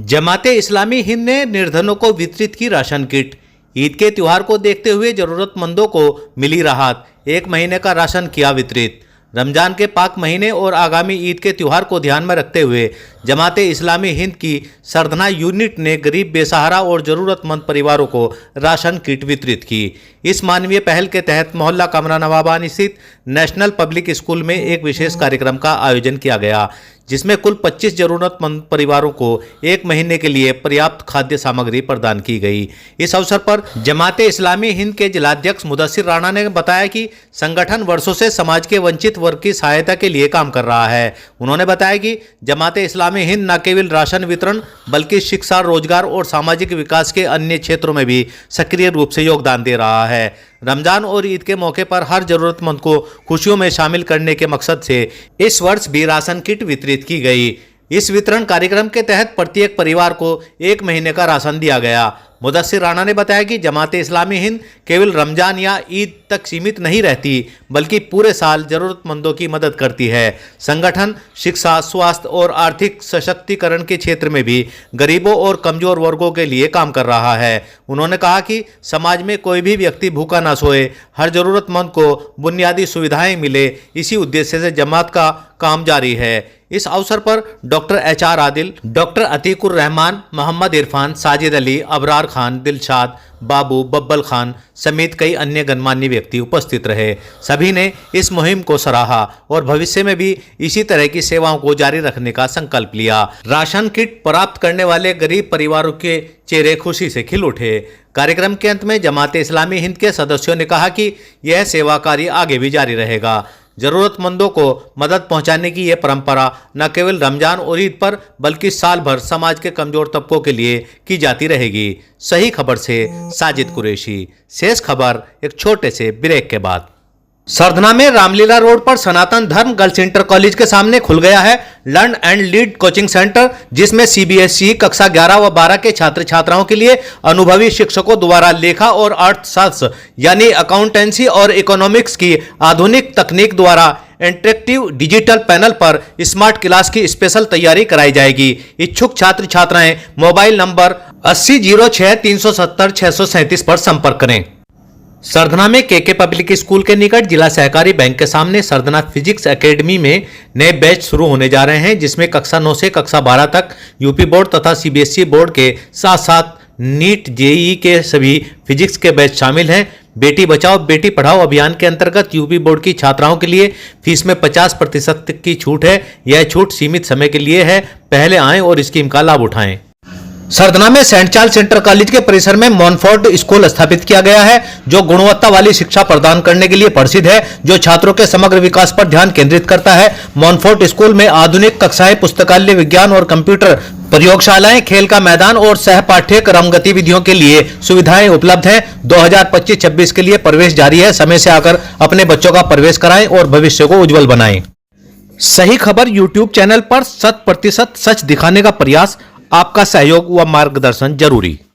जमाते इस्लामी हिंद ने निर्धनों को वितरित की राशन किट। ईद के त्योहार को देखते हुए जरूरतमंदों को मिली राहत। 1 महीने का राशन किया वितरित। रमजान के पाक महीने और आगामी ईद के त्यौहार को ध्यान में रखते हुए जमाते इस्लामी हिंद की सरधना यूनिट ने गरीब, बेसहारा और ज़रूरतमंद परिवारों को राशन किट वितरित की। इस मानवीय पहल के तहत मोहल्ला कमरा नवाबान स्थित नेशनल पब्लिक स्कूल में एक विशेष कार्यक्रम का आयोजन किया गया, जिसमें कुल 25 जरूरतमंद परिवारों को 1 महीने के लिए पर्याप्त खाद्य सामग्री प्रदान की गई। इस अवसर पर जमाते इस्लामी हिंद के जिलाध्यक्ष मुदस्सिर राणा ने बताया कि संगठन वर्षों से समाज के वंचित वर्ग की सहायता के लिए काम कर रहा है। उन्होंने बताया कि जमाते इस्लामी हिंद न केवल राशन वितरण बल्कि शिक्षा, रोजगार और सामाजिक विकास के अन्य क्षेत्रों में भी सक्रिय रूप से योगदान दे रहा है। रमजान और ईद के मौके पर हर जरूरतमंद को खुशियों में शामिल करने के मकसद से इस वर्ष भी राशन किट वितरित की गई। इस वितरण कार्यक्रम के तहत प्रत्येक परिवार को 1 महीने का राशन दिया गया। मुदस्सिर राणा ने बताया कि जमाते इस्लामी हिंद केवल रमजान या ईद तक सीमित नहीं रहती, बल्कि पूरे साल जरूरतमंदों की मदद करती है। संगठन शिक्षा, स्वास्थ्य और आर्थिक सशक्तिकरण के क्षेत्र में भी गरीबों और कमजोर वर्गों के लिए काम कर रहा है। उन्होंने कहा कि समाज में कोई भी व्यक्ति भूखा ना सोए, हर जरूरतमंद को बुनियादी सुविधाएं मिले, इसी उद्देश्य से जमात का काम जारी है। इस अवसर पर doctor HR Adil, doctor Atiqur Rahman, Mohammad Irfan, Sajid Ali, Abrar Khan, Dilshad, Babu, Babbal Khan समेत कई अन्य गणमान्य व्यक्ति उपस्थित रहे। सभी ने इस मुहिम को सराहा और भविष्य में भी इसी तरह की सेवाओं को जारी रखने का संकल्प लिया। राशन किट प्राप्त करने वाले गरीब परिवारों के चेहरे खुशी से खिल उठे। कार्यक्रम के अंत में जमाते इस्लामी हिंद के सदस्यों ने कहा कि यह सेवा कार्य आगे भी जारी रहेगा। जरूरतमंदों को मदद पहुंचाने की यह परंपरा न केवल रमजान और ईद पर बल्कि साल भर समाज के कमजोर तबकों के लिए की जाती रहेगी। सही खबर से साजिद कुरैशी। शेष खबर एक छोटे से ब्रेक के बाद। सरधना में रामलीला रोड पर सनातन धर्म गर्ल्स इंटर कॉलेज के सामने खुल गया है learn and lead coaching centre, जिसमें CBSE कक्षा 11 व 12 के छात्र छात्राओं के लिए अनुभवी शिक्षकों द्वारा लेखा और अर्थशास्त्र यानी अकाउंटेंसी और इकोनॉमिक्स की आधुनिक तकनीक द्वारा इंटरेक्टिव डिजिटल पैनल पर स्मार्ट क्लास की स्पेशल तैयारी कराई जाएगी। इच्छुक छात्र छात्राएं मोबाइल नंबर 8006 370 637 पर संपर्क करें। सरधना में KK पब्लिक स्कूल के निकट जिला सहकारी बैंक के सामने सरधना फिजिक्स एकेडमी में नए बैच शुरू होने जा रहे हैं, जिसमें कक्षा 9 से कक्षा 12 तक यूपी बोर्ड तथा CBSE बोर्ड के साथ साथ नीट JEE के सभी फिजिक्स के बैच शामिल हैं। बेटी बचाओ बेटी पढ़ाओ अभियान के अंतर्गत यूपी बोर्ड की छात्राओं के लिए फीस में 50% तक की छूट है। यह छूट सीमित समय के लिए है। पहले आएं और स्कीम का लाभ उठाएं। सरधना में सेंट चार्ल्स इंटर कॉलेज के परिसर में मॉनफोर्ट स्कूल स्थापित किया गया है, जो गुणवत्ता वाली शिक्षा प्रदान करने के लिए प्रसिद्ध है, जो छात्रों के समग्र विकास पर ध्यान केंद्रित करता है। मॉनफोर्ट स्कूल में आधुनिक कक्षाएं, पुस्तकालय, विज्ञान और कंप्यूटर प्रयोगशालाएं, खेल का मैदान और सह पाठ्यक्रम गतिविधियों के लिए सुविधाएं उपलब्ध हैं। 2025-26 के लिए प्रवेश जारी है। समय से आकर अपने बच्चों का प्रवेश कराएं और भविष्य को उज्जवल बनाएं। सही खबर YouTube चैनल पर 100% सच दिखाने का प्रयास। आपका सहयोग व मार्गदर्शन जरूरी।